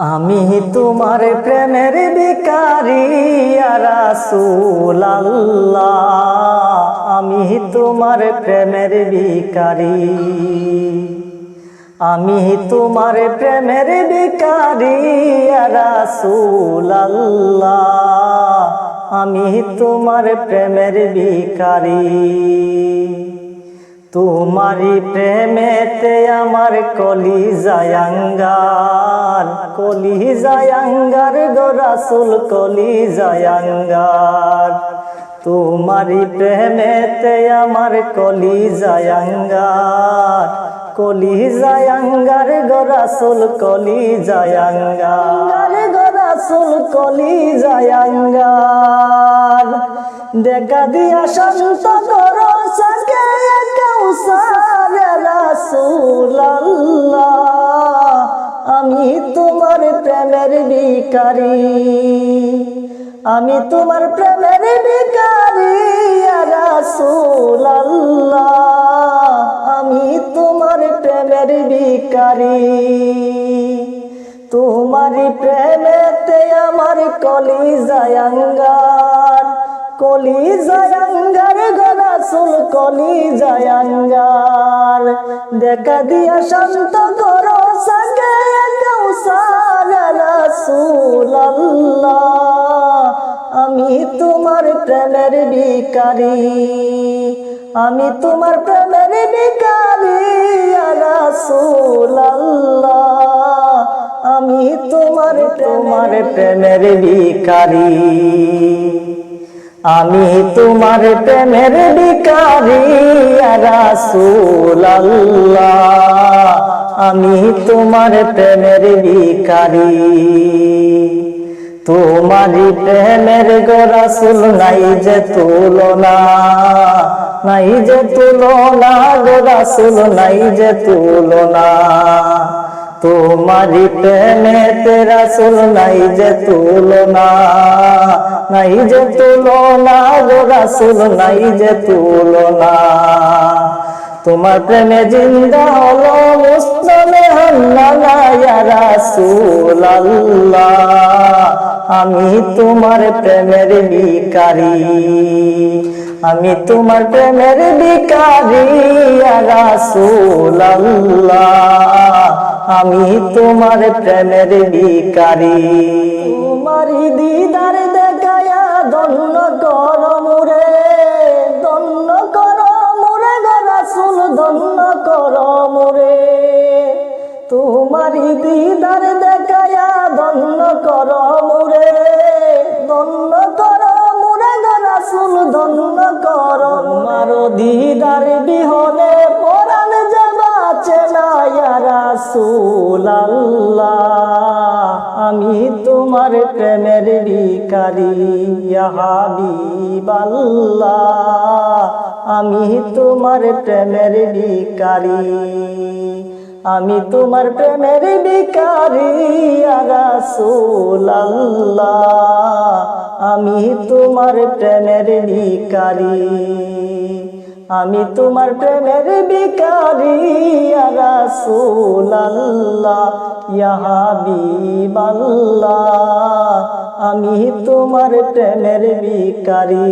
আমি তোমার প্রেমের ভিখারি ইয়া রাসূলুল্লাহ, আমি তোমার প্রেমের ভিখারি, আমি তোমার প্রেমের ভিখারি ইয়া রাসূলুল্লাহ, আমি তোমার প্রেমের ভিখারি। তোমারি প্রেমেতে আমার কলিজায় আঙ্গার, কলিজায় আঙ্গার গো রাসূল কলিজায় আঙ্গার। তোমারি প্রেমেতে আমার কলিজায় আঙ্গার, কলিজায় আঙ্গার গো রাসূল কলিজায় আঙ্গার গো রাসূল কলিজায় আঙ্গার। দেখা দিয়া শান্ত করো সাকে কাউসার রাসূলুল্লাহ, আমি তোমার প্রেমের ভিখারি, আমি তোমার প্রেমের ভিখারি ইয়া রাসূলুল্লাহ, আমি তোমার প্রেমের ভিখারি। তোমারি প্রেমেতে আমার কলিজায় আঙ্গার, কলিজায় আঙ্গার গো রাসূল কলিজায় আঙ্গার। দেখা দিয়া শান্ত করো সাকে কাউসার রাসূলুল্লাহ, আমি তোমার প্রেমের ভিখারি, আমি তোমার প্রেমের ভিখারি ইয়া রাসূলুল্লাহ, আমি তোমার প্রেমের ভিখারি, আমি তোমার প্রেমের ভিখারি ইয়া রাসূলুল্লাহ, আমি তোমার প্রেমের ভিখারি। তোমারি প্রেমের গো রাসূল নাই যে তুলনা, নাই যে তুলনা গো রাসূল নাই যে তুলনা। তোমারি প্রেমেতে রাসূল নাই যে তুলনা, নাই যে তুলনা গো রাসূল নাই যে তুলনা। তোমার প্রেমে জিন্দা হলো মুসলমান হান্নানা ইয়া রাসূলুল্লাহ, আমি তোমার প্রেমের ভিখারি, আমি তোমার প্রেমের ভিখারি ইয়া রাসূলুল্লাহ, আমি তোমার প্রেমের ভিখারি। তোমারি দিদার দেখায়া ধন্য করো মোরে, ধন্য করো মোরে গো রাসূল ধন্য করো মোরে। তোমারি দিদার দেখায়া ধন্য করো মোরে, ধন্য করো মোরে গো রাসূল ধন্য করো। তোমার দিদার বিহনে পরাণ যে বাঁচে না ইয়া রাসূলুল্লাহ, আমি তোমার প্রেমের ভিখারি ইয়া হাবিবাল্লাহ, আমি তোমার প্রেমের ভিখারি, আমি তোমার প্রেমের ভিখারি ইয়া রাসূলুল্লাহ, আমি তোমার প্রেমের ভিখারি, আমি তোমার প্রেমের ভিখারি ইয়া রাসূলুল্লাহ, ইয়া হাবিবাল্লাহ, আমি তোমার প্রেমের ভিখারি।